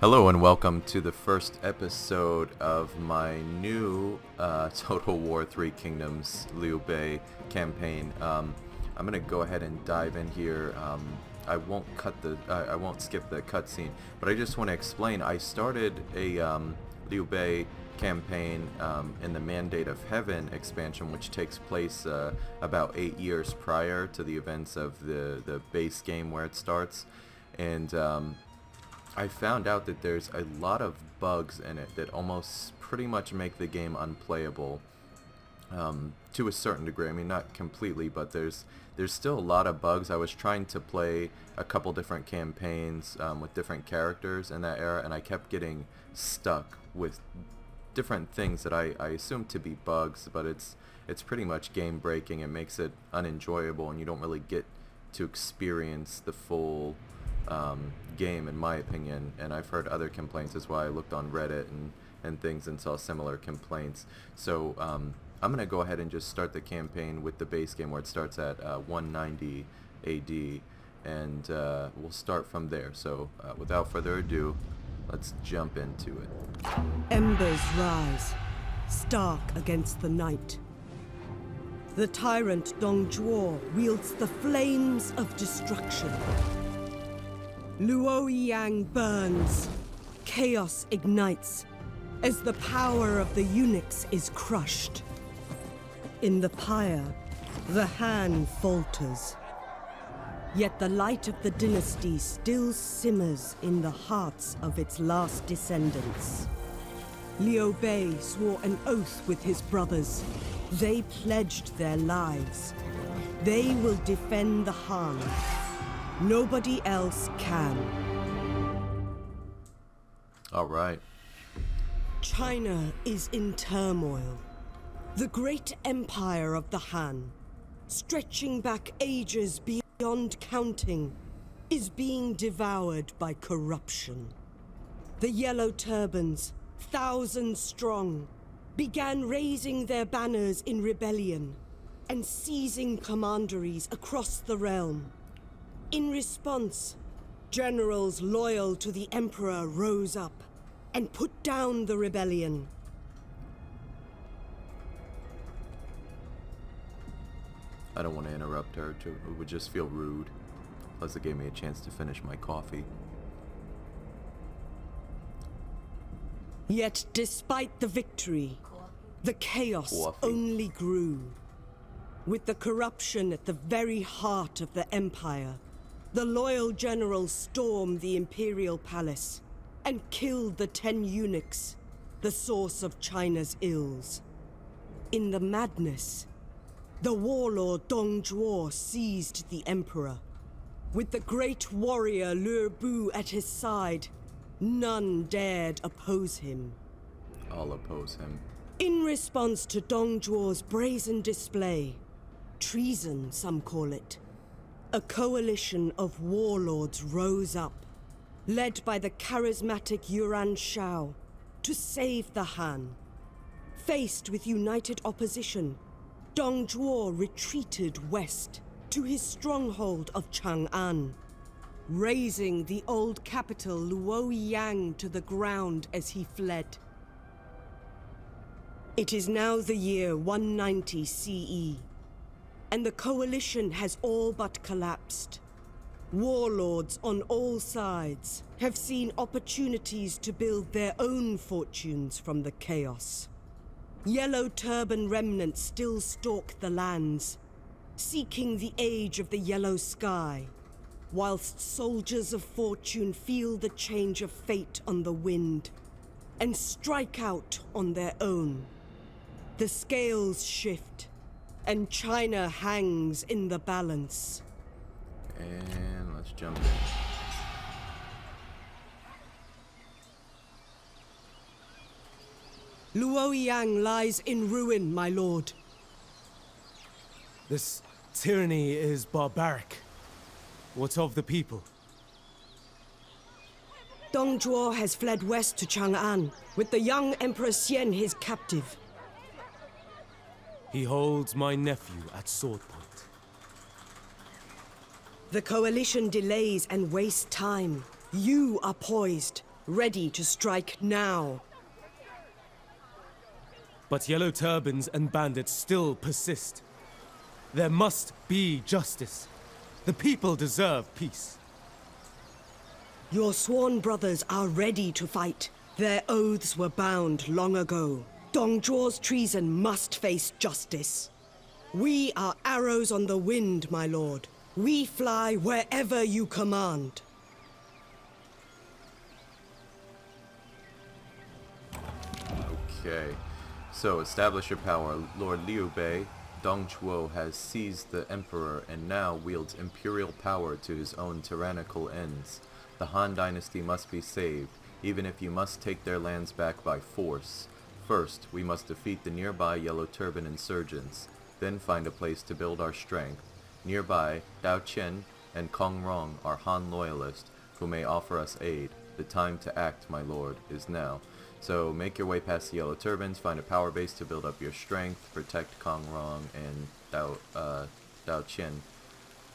Hello and welcome to the first episode of my new Total War Three Kingdoms Liu Bei campaign. I'm gonna go ahead and dive in here. I won't skip the cutscene, but I just want to explain. I started a Liu Bei campaign in the Mandate of Heaven expansion, which takes place about 8 years prior to the events of the base game where it starts, and I found out that there's a lot of bugs in it that almost pretty much make the game unplayable to a certain degree. I mean, not completely, but there's still a lot of bugs. I was trying to play a couple different campaigns with different characters in that era, and I kept getting stuck with different things that I assume to be bugs, but it's pretty much game breaking. It makes it unenjoyable, and you don't really get to experience the full game, in my opinion. And I've heard other complaints as well. I looked on Reddit and things and saw similar complaints. So I'm going to go ahead and just start the campaign with the base game where it starts at 190 AD, and we'll start from there. So without further ado, let's jump into it. Embers rise, stark against the night. The tyrant Dong Zhuo wields the flames of destruction. Luoyang burns, chaos ignites, as the power of the eunuchs is crushed. In the pyre, the Han falters. Yet the light of the dynasty still simmers in the hearts of its last descendants. Liu Bei swore an oath with his brothers. They pledged their lives. They will defend the Han. Nobody else can. All right. China is in turmoil. The great empire of the Han, stretching back ages beyond counting, is being devoured by corruption. The Yellow Turbans, thousands strong, began raising their banners in rebellion and seizing commanderies across the realm. In response, generals loyal to the Emperor rose up and put down the rebellion. I don't want to interrupt her. It would just feel rude. Plus it gave me a chance to finish my coffee. Yet despite the victory, the chaos only grew. With the corruption at the very heart of the empire, the loyal generals stormed the imperial palace and killed the 10 eunuchs, the source of China's ills. In the madness, the warlord Dong Zhuo seized the emperor. With the great warrior Liu Bei at his side, none dared oppose him. I'll oppose him. In response to Dong Zhuo's brazen display, treason some call it, a coalition of warlords rose up, led by the charismatic Yuan Shao, to save the Han. Faced with united opposition, Dong Zhuo retreated west to his stronghold of Chang'an, razing the old capital Luoyang to the ground as he fled. It is now the year 190 CE, and the coalition has all but collapsed. Warlords on all sides have seen opportunities to build their own fortunes from the chaos. Yellow turban remnants still stalk the lands, seeking the age of the yellow sky, whilst soldiers of fortune feel the change of fate on the wind and strike out on their own. The scales shift, and China hangs in the balance. And let's jump in. Luoyang lies in ruin, my lord. This tyranny is barbaric. What of the people? Dong Zhuo has fled west to Chang'an, with the young Emperor Xian his captive. He holds my nephew at sword point. The coalition delays and wastes time. You are poised, ready to strike now. But yellow turbans and bandits still persist. There must be justice. The people deserve peace. Your sworn brothers are ready to fight. Their oaths were bound long ago. Dongzhuo's treason must face justice. We are arrows on the wind, my lord. We fly wherever you command. Okay. So, establish your power. Lord Liu Bei, Dongzhuo has seized the emperor and now wields imperial power to his own tyrannical ends. The Han dynasty must be saved, even if you must take their lands back by force. First, we must defeat the nearby Yellow Turban insurgents, then find a place to build our strength. Nearby, Dao Qian and Kong Rong are Han loyalists who may offer us aid. The time to act, my lord, is now. So make your way past the Yellow Turbans, find a power base to build up your strength, protect Kong Rong and Dao Qian.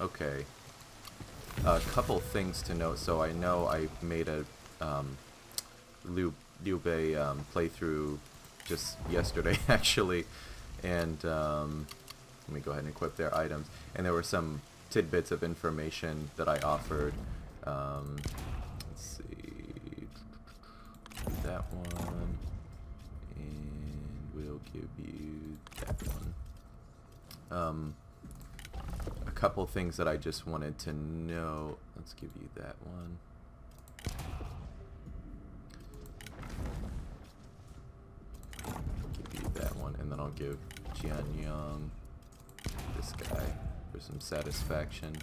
Okay. A couple things to note. So I know I made a Liu Bei playthrough just yesterday actually, and let me go ahead and equip their items. And there were some tidbits of information that I offered. Let's see, that one, and we'll give you that one. A couple things that I just wanted to know. Let's give you that one. Give you that one, and then I'll give Jian Yang this guy for some satisfaction.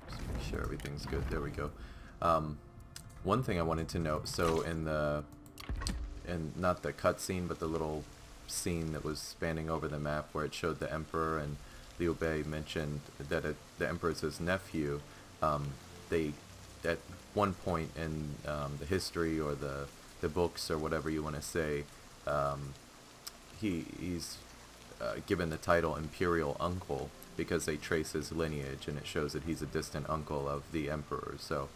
Just make sure everything's good. There we go. One thing I wanted to note, so in not the cutscene, but the little scene that was spanning over the map where it showed the Emperor, and Liu Bei mentioned that the Emperor's his nephew. They, at one point in the history or the books or whatever you want to say, he's given the title Imperial Uncle because they trace his lineage, and it shows that he's a distant uncle of the Emperor. So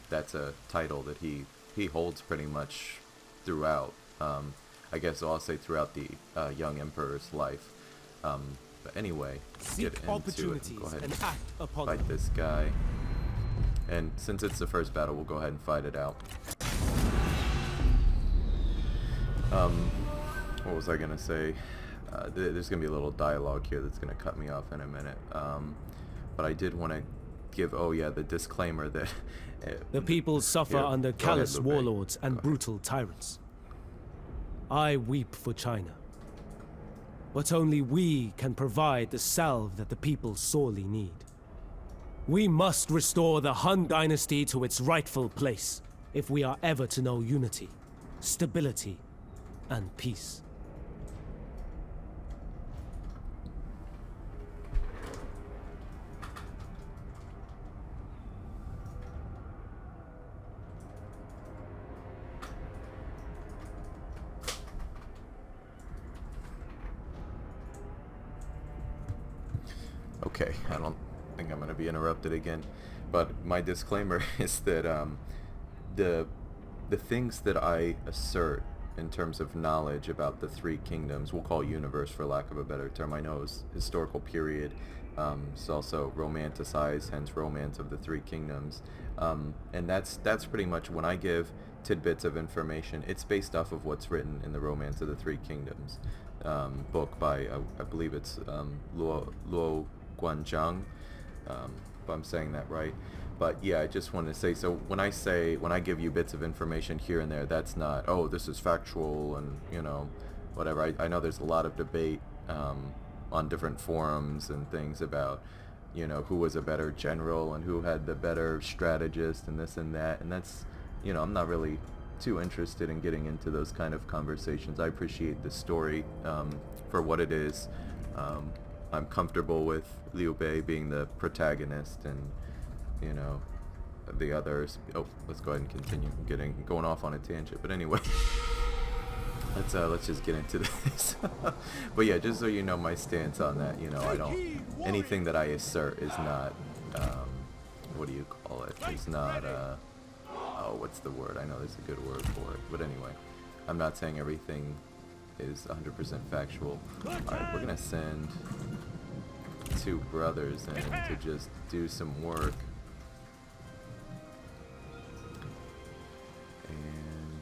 that's a title that he holds pretty much throughout. I guess I'll say throughout the young Emperor's life. But anyway, seek get into opportunities it. Go ahead and act upon fight them. this guy. And since it's the first battle, we'll go ahead and fight it out. What was I gonna say? There's gonna be a little dialogue here that's gonna cut me off in a minute. But I did want to give, the disclaimer that The people suffer Here, under go ahead, callous Liu Bei. warlords and Go ahead. brutal tyrants. I weep for China. But only we can provide the salve that the people sorely need. We must restore the Han dynasty to its rightful place if we are ever to know unity, stability, and peace. Okay, I don't think I'm going to be interrupted again, but my disclaimer is that the things that I assert in terms of knowledge about the three kingdoms, we'll call universe for lack of a better term. I know it's historical period. It's also romanticized, hence romance of the three kingdoms. And that's pretty much when I give tidbits of information, it's based off of what's written in the Romance of the Three Kingdoms book by, I believe it's Luo Guanzhang, if I'm saying that right. But yeah, I just wanted to say, so when I give you bits of information here and there, that's not, oh, this is factual and, whatever. I know there's a lot of debate on different forums and things about, who was a better general and who had the better strategist and this and that. And that's, I'm not really too interested in getting into those kind of conversations. I appreciate the story for what it is. I'm comfortable with Liu Bei being the protagonist and, the others. Oh, let's go ahead and continue going off on a tangent. But anyway, let's just get into this. But yeah, just so you know my stance on that, I don't, anything that I assert is not, what do you call it? but is not, oh, what's the word? I know there's a good word for it. But anyway, I'm not saying everything is 100% factual. Alright, we're gonna send 2 brothers in to just do some work. And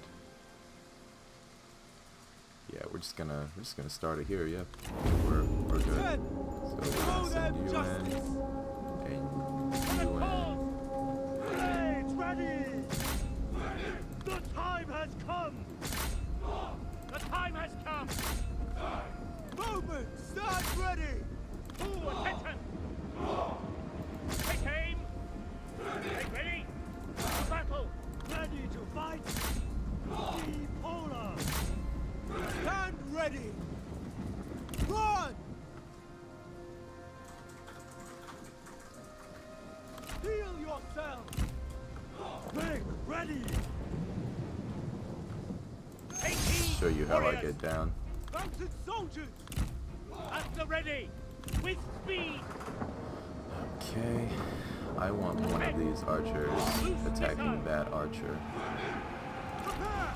yeah, we're just gonna start it here. Yeah, we're good. So we're gonna send you in and you in. Blades ready! The time has come! The time has come! Movement! Stand ready! Full attention! Take aim! Take ready! For battle! Ready to fight! Be polar! Stand ready! Run! Heal yourself! Make ready! Show you how I get down. Mounted soldiers! At the ready! With speed! Okay, I want one of these archers attacking that archer. Prepare!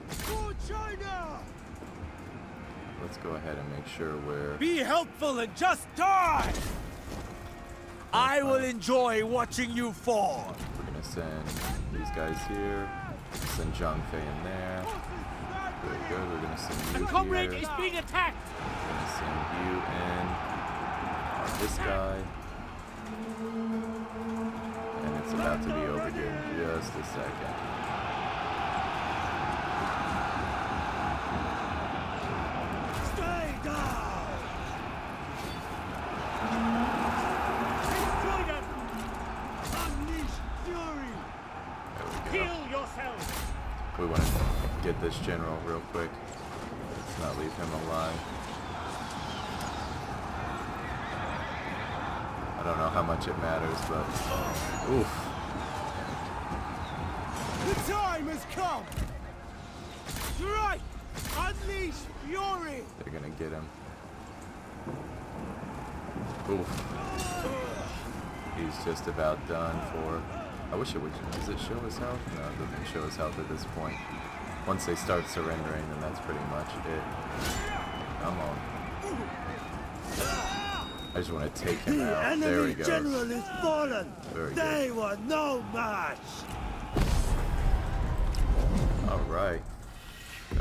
For China! Let's go ahead and make sure we're... Be helpful and just die! I will enjoy watching you fall! We're gonna send these guys here. Send Zhang Fei in there. Good. We're gonna send you The comrade here. is being attacked! We're gonna send you in. This guy. And it's about to be over here in just a second. Stay down! Destroy them! Unleash fury! There we go. Heal yourself! We want to get this general real quick. Let's not leave him alive. I don't know how much it matters, but oof. The time has come! Strike! Unleash fury! They're gonna get him. Oof. He's just about done for. I wish it would. Does it show his health? No, it doesn't show his health at this point. Once they start surrendering, then that's pretty much it. Come on. I just want to take him out. There he goes. General is fallen! Very They good. were no match! Alright.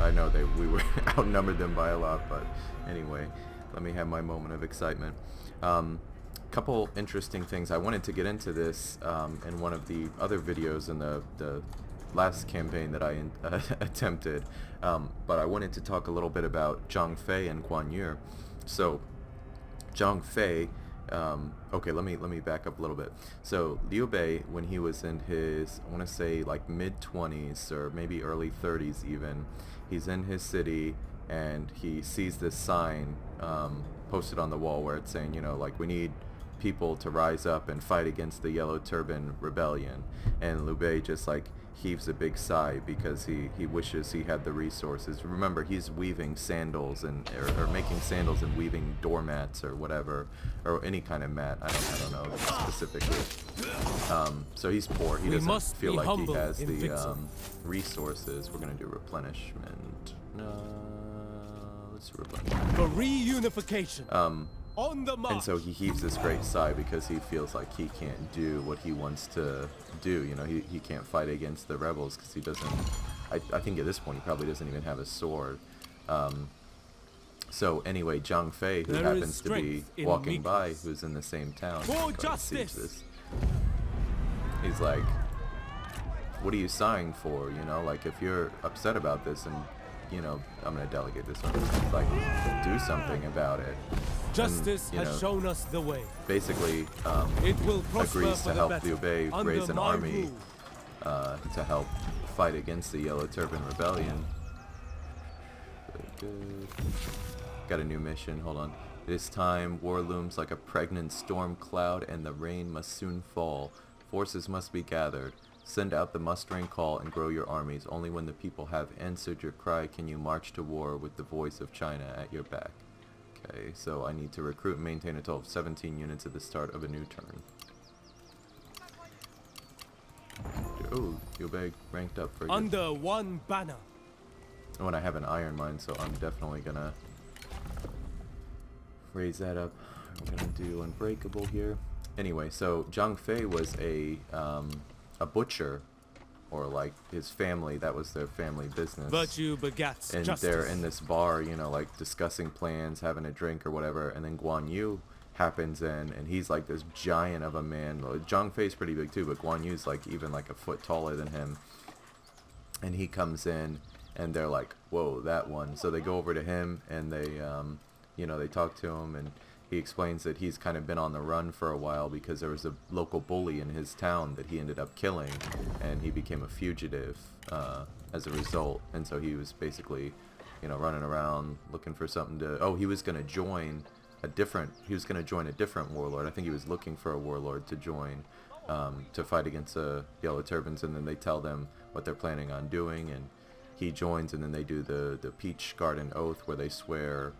I know we were outnumbered them by a lot, but anyway, let me have my moment of excitement. Couple interesting things. I wanted to get into this in one of the other videos in the last campaign that I attempted, but I wanted to talk a little bit about Zhang Fei and Guan Yu. So Zhang Fei, okay, let me back up a little bit. So Liu Bei, when he was in his, I want to say like mid-20s or maybe early 30s even, he's in his city and he sees this sign posted on the wall where it's saying, you know, like, we need people to rise up and fight against the Yellow Turban Rebellion. And Liu Bei just like heaves a big sigh because he wishes he had the resources. Remember, he's weaving sandals and or making sandals and weaving doormats or whatever, or any kind of mat. I don't know specifically. So he's poor. He doesn't feel like he has the resources. We're gonna do replenishment. No, let's do replenishment. For reunification. On the march. And so he heaves this great sigh because he feels like he can't do what he wants to do. You know, he can't fight against the rebels because he doesn't. I think at this point he probably doesn't even have a sword. So anyway, Zhang Fei, who happens to be walking by, who's in the same town, for justice. He's like, "What are you sighing for? You know, like, if you're upset about this, and you know, I'm gonna delegate this one. Like, do something about it." Justice and, has shown us the way. Basically, It will prosper agrees for to the help better Liu Bei under raise an my army rule. to help fight against the Yellow Turban Rebellion. Good. Got a new mission. Hold on. This time, war looms like a pregnant storm cloud, and the rain must soon fall. Forces must be gathered. Send out the mustering call and grow your armies. Only when the people have answered your cry can you march to war with the voice of China at your back. Okay, so I need to recruit and maintain a total of 17 units at the start of a new turn. Ooh, Liu Bei ranked up very good. Under one banner. Oh, and I have an iron mine, so I'm definitely gonna raise that up. We're gonna do unbreakable here. Anyway, so Zhang Fei was a butcher, or like his family, that was their family business. Virtue begats And justice. they're in this bar, you know, like discussing plans, having a drink or whatever, and then Guan Yu happens in, and he's like this giant of a man. Zhang Fei's pretty big too, but Guan Yu's like even like a foot taller than him. And he comes in, and they're like, whoa, that one. So they go over to him, and they, you know, they talk to him, and he explains that he's kind of been on the run for a while because there was a local bully in his town that he ended up killing, and he became a fugitive as a result. And so he was basically, you know, running around looking for something to. Oh, he was going to join a different. He was going to join a different warlord. I think he was looking for a warlord to join to fight against the Yellow Turbans, and then they tell them what they're planning on doing, and he joins, and then they do the Peach Garden Oath, where they swear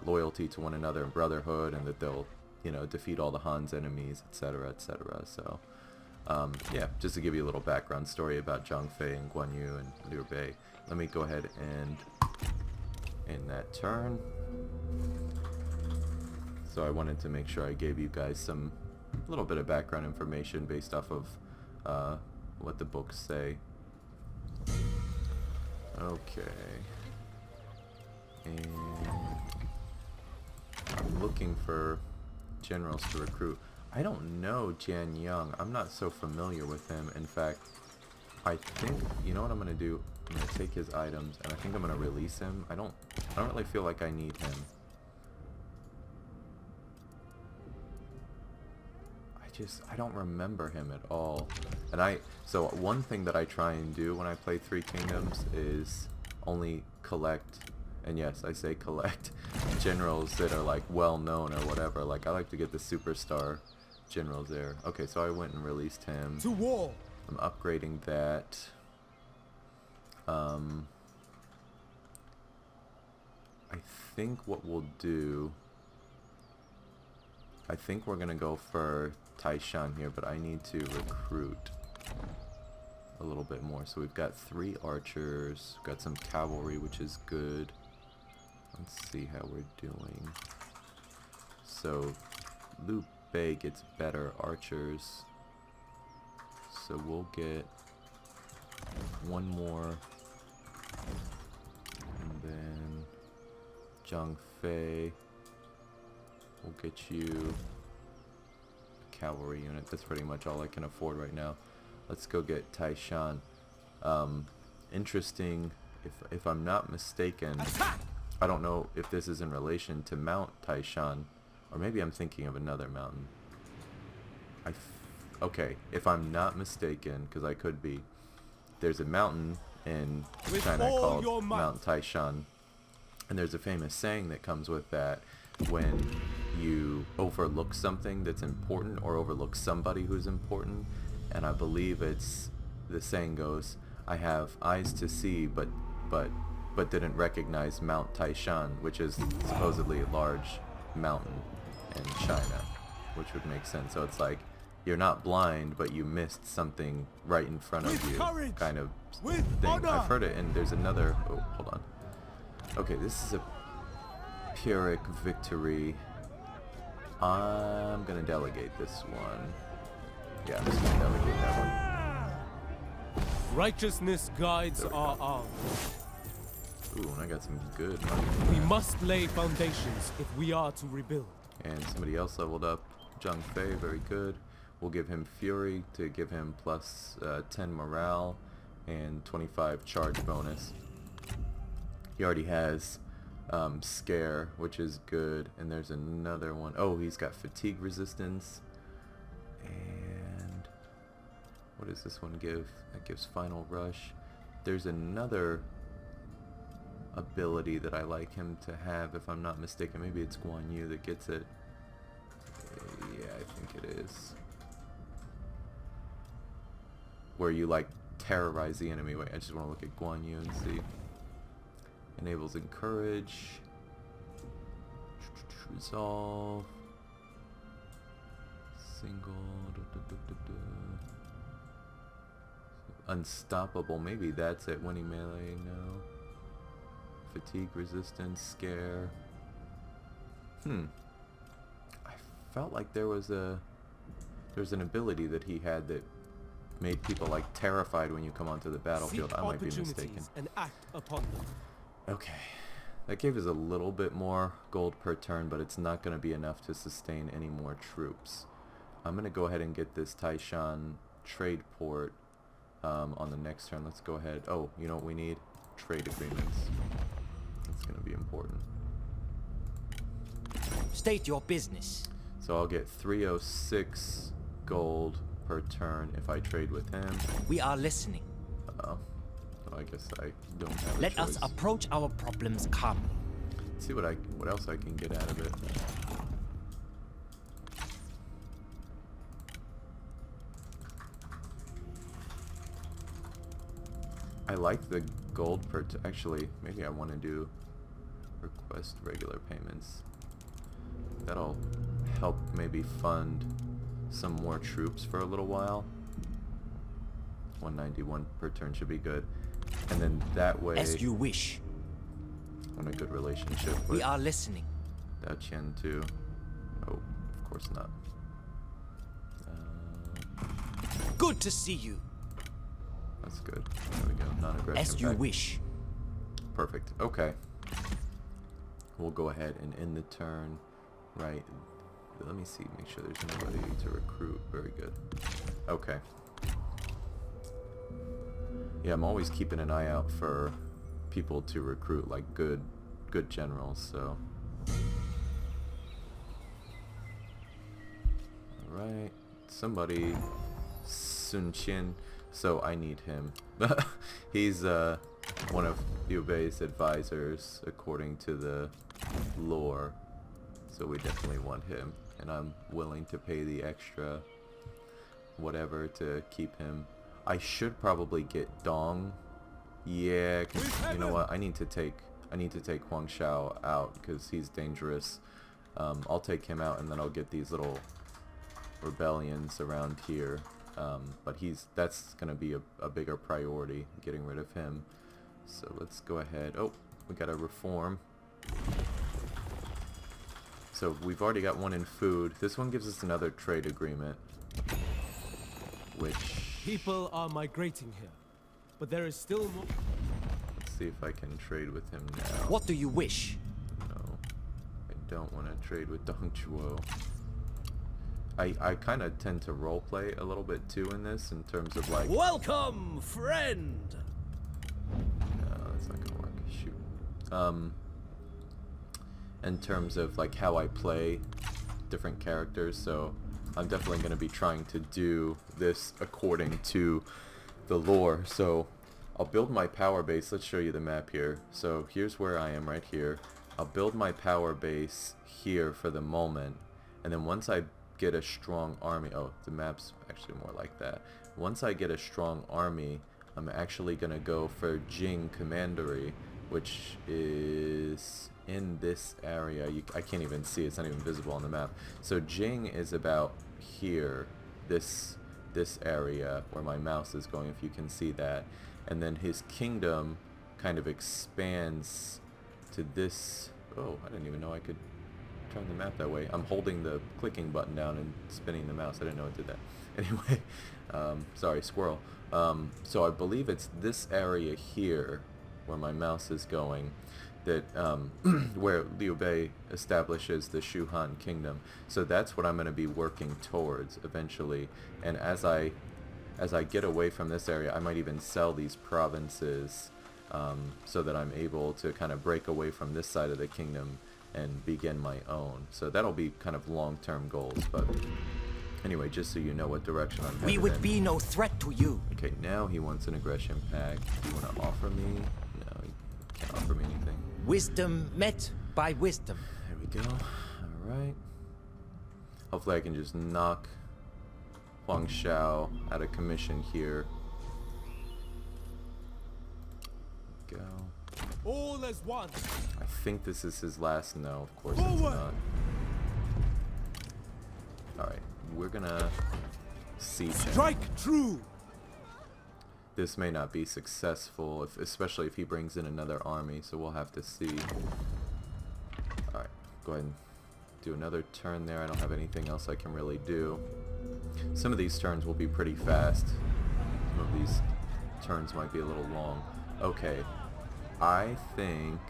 loyalty to one another and brotherhood, and that they'll, you know, defeat all the Han's enemies, etc., etc. So, yeah, just to give you a little background story about Zhang Fei and Guan Yu and Liu Bei. Let me go ahead and end that turn. So I wanted to make sure I gave you guys some little bit of background information based off of what the books say. Okay. And I'm looking for generals to recruit. I don't know Jian Young. I'm not so familiar with him. In fact, I think, you know what I'm gonna do? I'm gonna take his items, and I think I'm gonna release him. I don't really feel like I need him. I don't remember him at all. And so one thing that I try and do when I play Three Kingdoms is only collect, and yes, I say collect, generals that are like well known or whatever. Like I like to get the superstar generals there. Okay, so I went and released him. To war. I'm upgrading that. I think what we'll do, I think we're gonna go for Taishan here, but I need to recruit a little bit more. So we've got 3 archers, we've got some cavalry, which is good. Let's see how we're doing. So Liu Bei gets better archers, so we'll get 1 more, and then Zhang Fei, we'll get you cavalry unit. That's pretty much all I can afford right now. Let's go get Taishan. Interesting, if I'm not mistaken, I don't know if this is in relation to Mount Taishan, or maybe I'm thinking of another mountain. Okay, if I'm not mistaken, because I could be, there's a mountain in China called Mount Taishan, and there's a famous saying that comes with that when you overlook something that's important, or overlook somebody who's important. And I believe it's, the saying goes, I have eyes to see but didn't recognize Mount Taishan, which is supposedly a large mountain in China, which would make sense. So it's like you're not blind, but you missed something right in front of you, kind of thing. I've heard it, and there's another, oh, hold on. Okay, this is a Pyrrhic Victory. I'm gonna delegate this one. Yeah, I'm just gonna delegate that one. Righteousness guides our arms. Ooh, and I got some good money. We must lay foundations if we are to rebuild. And somebody else leveled up. Zhang Fei, very good. We'll give him Fury to give him plus 10 morale and 25 charge bonus. He already has Scare, which is good. And there's another one. Oh, he's got Fatigue Resistance. And what does this one give? That gives Final Rush. There's another ability that I like him to have, if I'm not mistaken. Maybe it's Guan Yu that gets it. Yeah, I think it is. Where you like terrorize the enemy. Wait, I just want to look at Guan Yu and see. Enables Encourage. Resolve. Single. unstoppable. Maybe that's it. Winning melee, no. Fatigue resistance, scare. I felt like there's an ability that he had that made people like terrified when you come onto the battlefield. I might be mistaken. And act upon them. Okay. That gave us a little bit more gold per turn, but it's not going to be enough to sustain any more troops. I'm going to go ahead and get this Taishan trade port on the next turn. Let's go ahead. Oh, you know what we need? Trade agreements. That's going to be important. State your business. So I'll get 306 gold per turn if I trade with him. We are listening. Oh, I guess I don't have a Let choice. us approach our problems calmly. Let's see what else I can get out of it. I like the gold per actually, maybe I want to do request regular payments. That'll help maybe fund some more troops for a little while. 191 per turn should be good. And then that way, As you wish. I'm in a good relationship with We are listening. Dao Qian too. Oh, of course not. Good to see you. That's good. There we go. Non-aggression. As you pact. wish. Perfect. Okay. We'll go ahead and end the turn. Right. Let me see. Make sure there's nobody to recruit. Very good. Okay. Yeah, I'm always keeping an eye out for people to recruit, like good generals. So. All right. Somebody. Sun Qian. So I need him. He's one of Liu Bei's advisors according to the lore. So we definitely want him. And I'm willing to pay the extra whatever to keep him. I should probably get Dong. Yeah, 'cause you know what? I need to take Huang Shao out because he's dangerous. I'll take him out and then I'll get these little rebellions around here. But that's going to be a bigger priority, getting rid of him. So let's go ahead. Oh, we got a reform. So we've already got one in food. This one gives us another trade agreement. Which... People are migrating here, but there is still more. Let's see if I can trade with him now. What do you wish? No, I don't want to trade with Dong Chuo. I kind of tend to roleplay a little bit too in this, in terms of like... Welcome, friend! No, that's not gonna work. Shoot. In terms of like how I play different characters, so I'm definitely going to be trying to do this according to the lore. So I'll build my power base. Let's show you the map here. So here's where I am right here. I'll build my power base here for the moment, and then once I get a strong army, oh, the map's actually more like that. Once I get a strong army, I'm actually going to go for Jing Commandery, which is in this area. I can't even see, it's not even visible on the map. So Jing is about here, this area where my mouse is going, if you can see that. And then his kingdom kind of expands to this. Oh, I didn't even know I could turn the map that way. I'm holding the clicking button down and spinning the mouse. I didn't know it did that. Anyway, sorry, squirrel. So I believe it's this area here where my mouse is going, that where Liu Bei establishes the Shu Han kingdom. So that's what I'm going to be working towards eventually. And as I get away from this area, I might even sell these provinces so that I'm able to kind of break away from this side of the kingdom and begin my own. So that'll be kind of long-term goals. But anyway, just so you know what direction I'm headed We would in. be no threat to you. Okay, now he wants an aggression pact. Do you want to offer me? No, he can't offer me anything. Wisdom met by wisdom. There we go. Alright. Hopefully I can just knock Huang Shao out of commission here. Go. All as one. I think this is his last. No, of course it's not. Alright, we're gonna siege him. Strike true. this may not be successful, especially if he brings in another army, so we'll have to see. Alright, go ahead and do another turn there. I don't have anything else I can really do. Some of these turns will be pretty fast. Some of these turns might be a little long. Okay, I think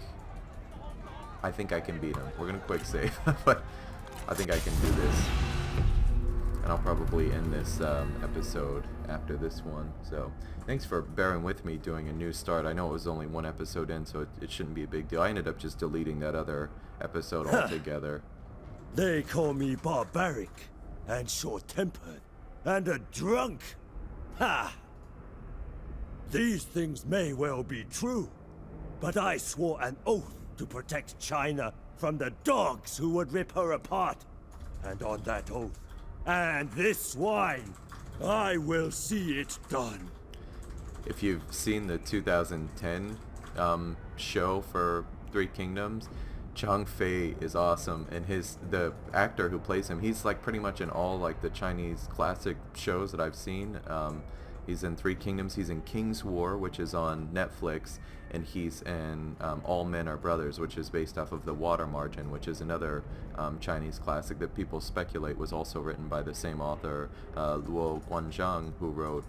I can beat him. We're gonna quick save, but I think I can do this. And I'll probably end this episode after this one. So thanks for bearing with me doing a new start. I know it was only one episode in, so it shouldn't be a big deal. I ended up just deleting that other episode altogether. They call me barbaric, and short-tempered, and a drunk. Ha! These things may well be true, but I swore an oath to protect China from the dogs who would rip her apart. And on that oath, and this swine, I will see it done. If you've seen the 2010 show for Three Kingdoms, Zhang Fei is awesome, and the actor who plays him, he's like pretty much in all like the Chinese classic shows that I've seen. He's in Three Kingdoms, he's in King's War, which is on Netflix, and he's in All Men Are Brothers, which is based off of The Water Margin, which is another Chinese classic that people speculate was also written by the same author, Luo Guanzhang, who wrote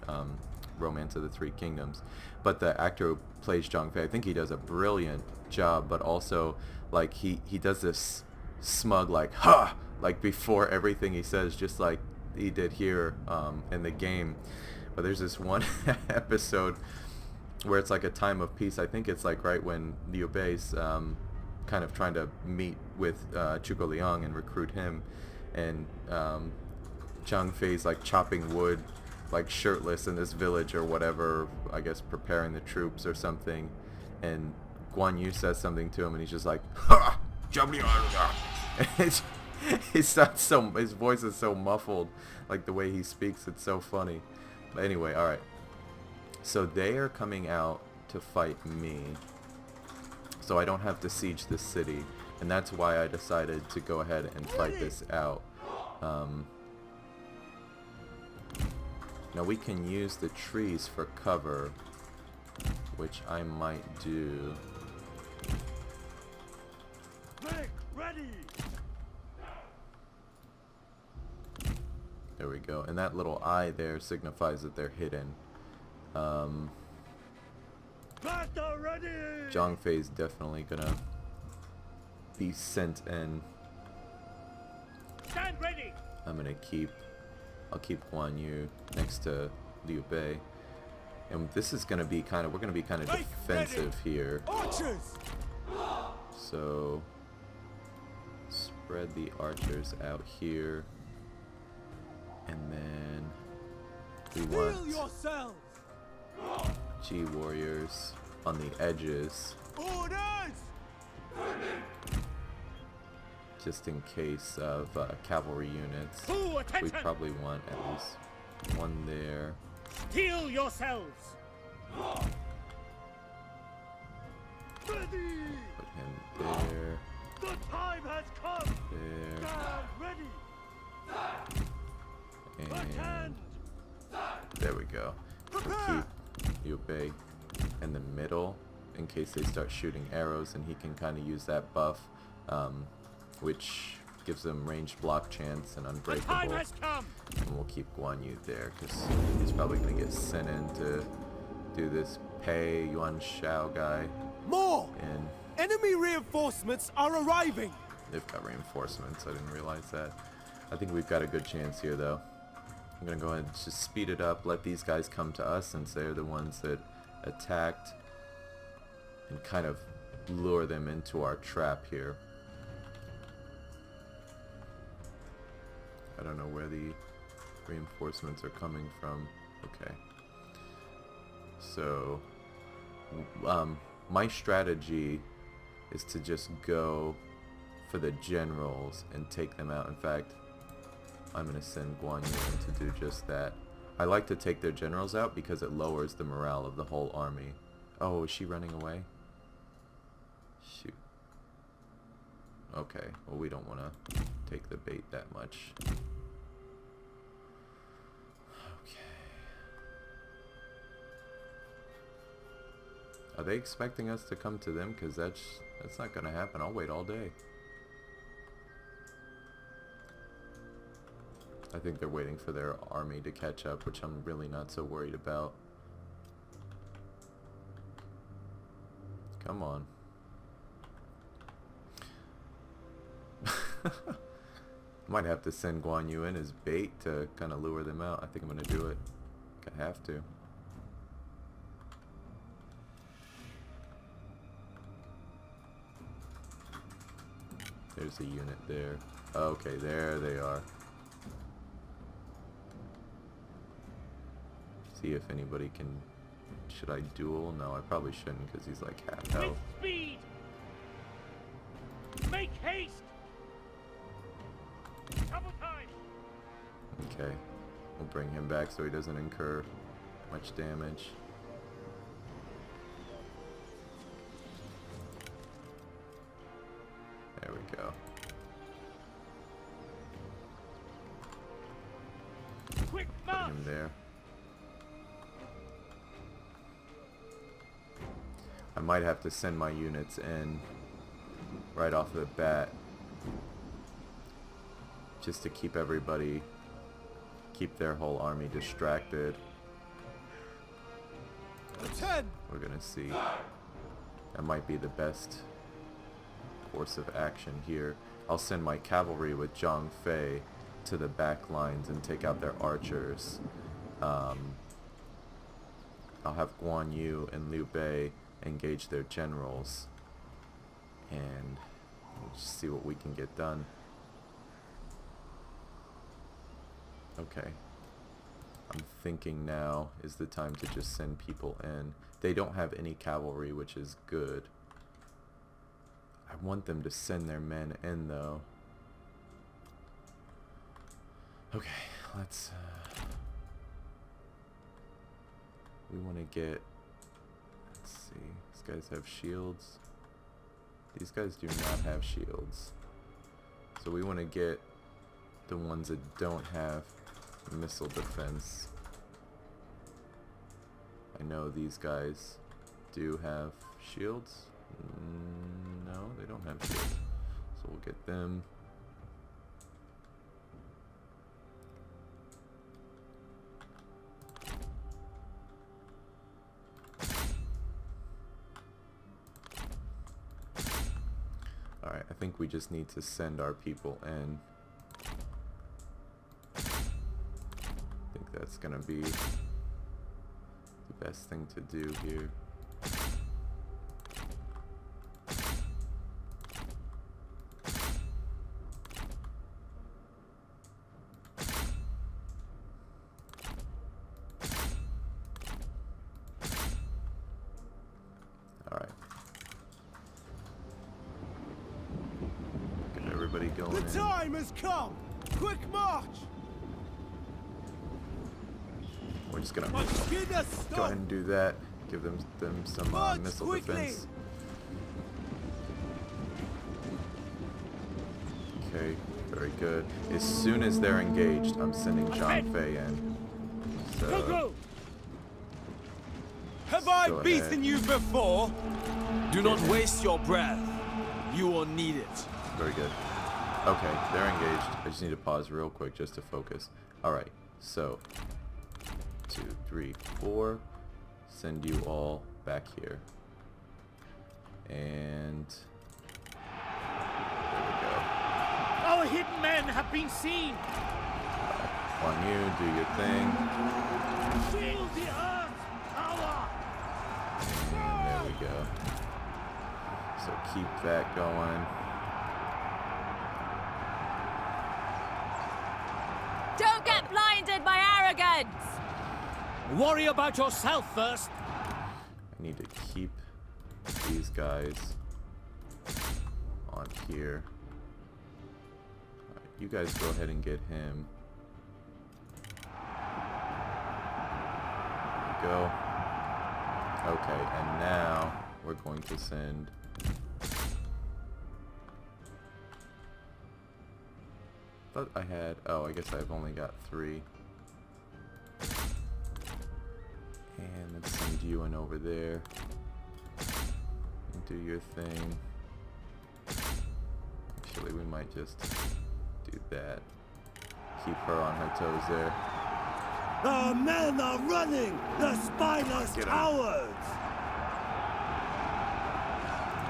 Romance of the Three Kingdoms. But the actor who plays Zhang Fei, I think he does a brilliant job, but also like he does this smug like ha, like before everything he says, just like he did here in the game. But there's this one episode where it's like a time of peace. I think it's like right when Liu Bei's kind of trying to meet with Zhuge Liang and recruit him, and Zhang Fei's like chopping wood, like shirtless in this village or whatever, I guess preparing the troops or something, and Guan Yu says something to him and he's just like, ha! His voice is so muffled, like the way he speaks, it's so funny. But anyway, alright. So they are coming out to fight me, so I don't have to siege this city, and that's why I decided to go ahead and fight this out. Now we can use the trees for cover, which I might do. Make ready! There we go. And that little eye there signifies that they're hidden. Battle ready! Zhang Fei's definitely gonna be sent in. Stand ready! I'll keep Guan Yu next to Liu Bei. And this is gonna be we're gonna be kind of defensive here. Archers! So spread the archers out here. And then we want G warriors on the edges, just in case of cavalry units. We probably want at least one there. Steel yourselves! Put him there. The time has come! There. Stand ready! And there we go. We'll keep Liu Bei in the middle in case they start shooting arrows, and he can kind of use that buff, which gives them ranged block chance and unbreakable. And we'll keep Guan Yu there because he's probably going to get sent in to do this Pei Yuan Shao guy. More! And Enemy reinforcements are arriving! they've got reinforcements. I didn't realize that. I think we've got a good chance here, though. I'm going to go ahead and just speed it up, let these guys come to us since they're the ones that attacked, and kind of lure them into our trap here. I don't know where the reinforcements are coming from. Okay. So, my strategy is to just go for the generals and take them out. In fact, I'm going to send Guan Yu in to do just that. I like to take their generals out because it lowers the morale of the whole army. Oh, is she running away? Shoot. Okay, well we don't want to take the bait that much. Okay. Are they expecting us to come to them? Because that's not gonna happen. I'll wait all day. I think they're waiting for their army to catch up, which I'm really not so worried about. Come on. Might have to send Guan Yu in as bait to kind of lure them out. I think I'm going to do it. I have to. There's a unit there. Okay, there they are. See if anybody can... Should I duel? No, I probably shouldn't because he's like half health. With speed! Make haste! Double time! Okay, we'll bring him back so he doesn't incur much damage. There we go. Quick Put march! him there. I might have to send my units in right off the bat just to keep everybody, keep their whole army distracted. We're gonna see. That might be the best course of action here. I'll send my cavalry with Zhang Fei to the back lines and take out their archers. I'll have Guan Yu and Liu Bei engage their generals, and we'll just see what we can get done. Okay. I'm thinking now is the time to just send people in. They don't have any cavalry, which is good. I want them to send their men in, though. Okay, let's... we want to get... Let's see. These guys have shields. These guys do not have shields. So we want to get the ones that don't have missile defense. I know these guys do have shields. No, they don't have shields. So we'll get them. Alright, I think we just need to send our people in. I think that's gonna be the best thing to do here. Alright. Get everybody going in. The time has come! Quick march! We're just gonna My skin has go stopped! ahead and do that. Give them some March missile quickly! defense. Okay, very good. As soon as they're engaged, I'm sending Zhang Fei in. Go, So, go! Have I go beaten ahead. you before? Do not waste your breath. You will need it. very good. Okay, they're engaged. I just need to pause real quick just to focus. Alright, so 2, 3, 4. Send you all back here. And there we go. Our hidden men have been seen! On you, do your thing. Shield the earth's power! And there we go. So keep that going. Don't get blinded by arrogance! Worry about yourself first! I need to keep these guys on here. Alright, you guys go ahead and get him. There we go. Okay, and now we're going to send thought I had, oh, I guess I've only got 3. And let's send you in over there. do your thing. Actually, we might just do that. Keep her on her toes there. Our men are running! The spineless cowards!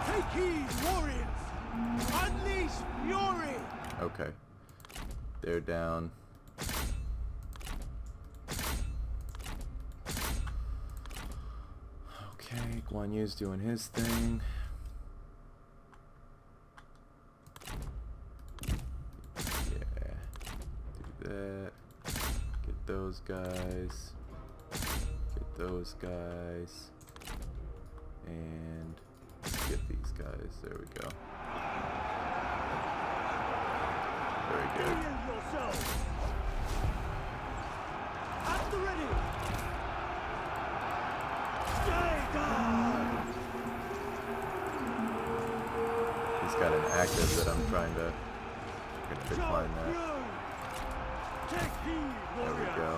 Take heed, warriors! Unleash fury! Okay. They're down. Okay, Guan Yu's doing his thing. Yeah. Do that. Get those guys. Get those guys. And get these guys. There we go. Very good. Heal yourselves! At the ready! Stay down! He's got an active that I'm trying to decline that. Take heed, There we warriors! go.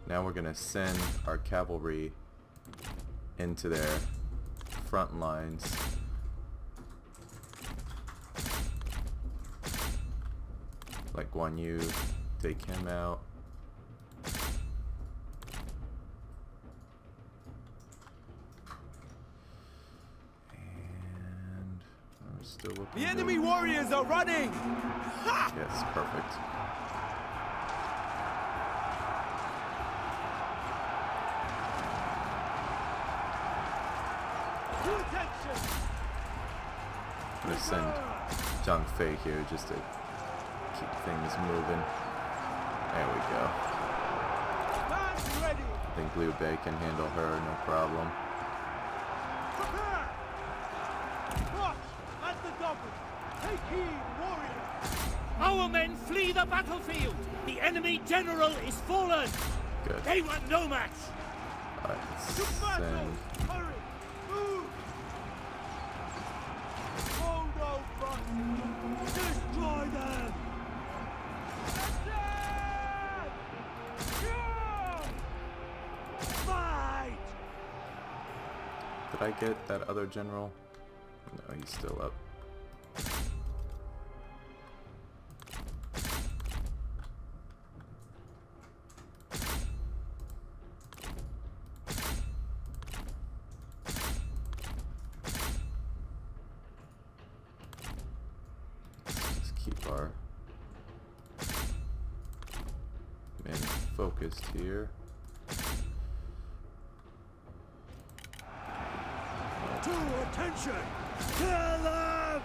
Now we're gonna send our cavalry into their front lines. Like Guan Yu, take him out. And we're still looking The good. enemy warriors are running! Yes, perfect. To attention! I'm gonna send Zhang Fei here just to keep things moving. There we go. Stand ready! I think Liu Bei can handle her, no problem. Prepare! Watch at the double! Take heed, warriors! Our men flee the battlefield! The enemy general is fallen! Good. They were no match! Alright, let's To battle! send. Hurry! Move! Hold no front! Destroy them! Attack! Yeah! Fight! Did I get that other general? No, he's still up. Let's just keep our men focused here. To attention! Kill them!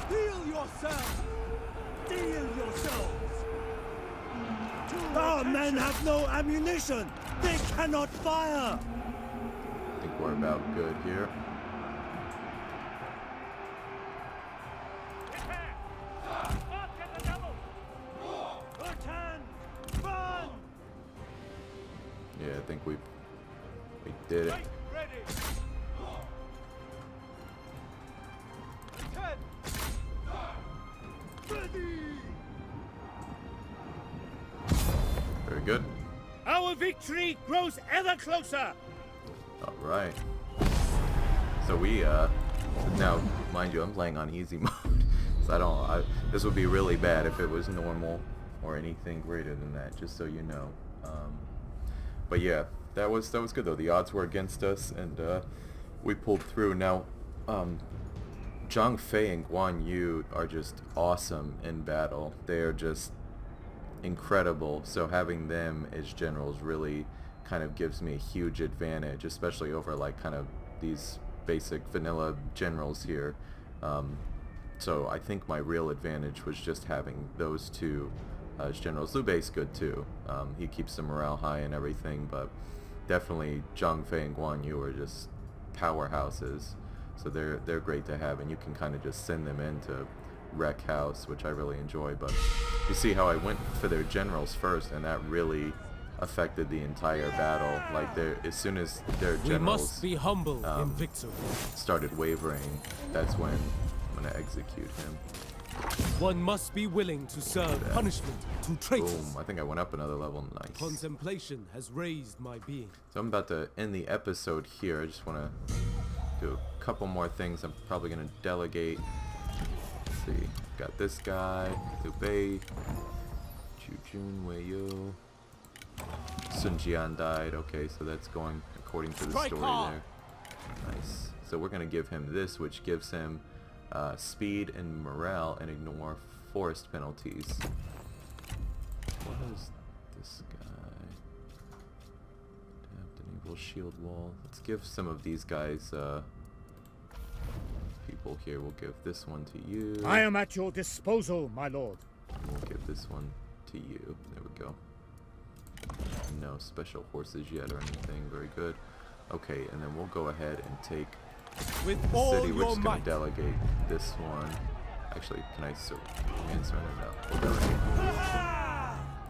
Heal yourself! Deal yourselves! To Our men attention! have no ammunition! They cannot fire! I think we're about good here. Attack! March at the double! Attend! Run! Yeah, I think we did it. Make ready! Attend! Ready! Very good. Our victory grows ever closer! All right. So we now, mind you, I'm playing on easy mode, so this would be really bad if it was normal or anything greater than that. Just so you know. But yeah, that was good though. The odds were against us, and we pulled through. Now, Zhang Fei and Guan Yu are just awesome in battle. They are just incredible. So having them as generals really kind of gives me a huge advantage, especially over like kind of these basic vanilla generals here. So I think my real advantage was just having those two as generals. Liu Bei's good too. He keeps the morale high and everything, but definitely Zhang Fei and Guan Yu are just powerhouses. So they're great to have, and you can kind of just send them in to wreck house, which I really enjoy. But you see how I went for their generals first, and that really affected the entire battle. Like as soon as their We generals must be humble in victory. started wavering, that's when I'm gonna execute him. One must be willing to serve punishment to traitors. Boom, I think I went up another level. Nice. Contemplation has raised my being. So I'm about to end the episode here. I just want to do a couple more things. I'm probably going to delegate. Let's see. Got this guy, Liu Bei, Chu Jun, Wei Yu. Sun Jian died. Okay, so that's going according to the story there. Nice. So we're going to give him this, which gives him speed and morale and ignore forest penalties. What is this guy? Adapt enable shield wall. Let's give some of these guys people here. We'll give this one to you. I am at your disposal, my lord. We'll give this one to you. There we go. No special horses yet or anything. Very good. Okay, and then we'll go ahead and take With the all city. We're your just gonna might. delegate this one. Actually, can I surrender? No. We'll delegate.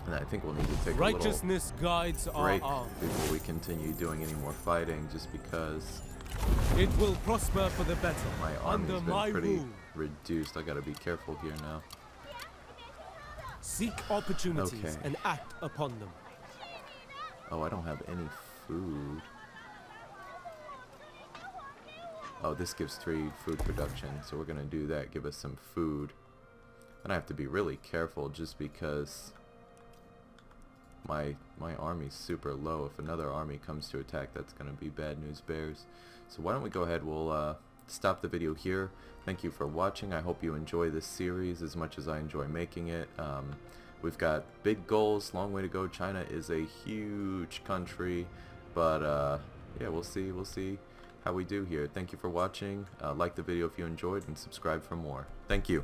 And I think we'll need to take a little Righteousness guides our break arms. before we continue doing any more fighting, just because It will prosper for the better my under army's my been pretty rule. reduced. I gotta be careful here now. Seek opportunities Okay. and act upon them. Oh, I don't have any food. Oh, this gives 3 food production, so we're gonna do that. Give us some food. And I have to be really careful just because my army's super low. If another army comes to attack, that's gonna be bad news bears. So why don't we go ahead, we'll stop the video here. Thank you for watching. I hope you enjoy this series as much as I enjoy making it. We've got big goals, long way to go. China is a huge country, but yeah, we'll see how we do here. Thank you for watching. Like the video if you enjoyed, and subscribe for more. Thank you.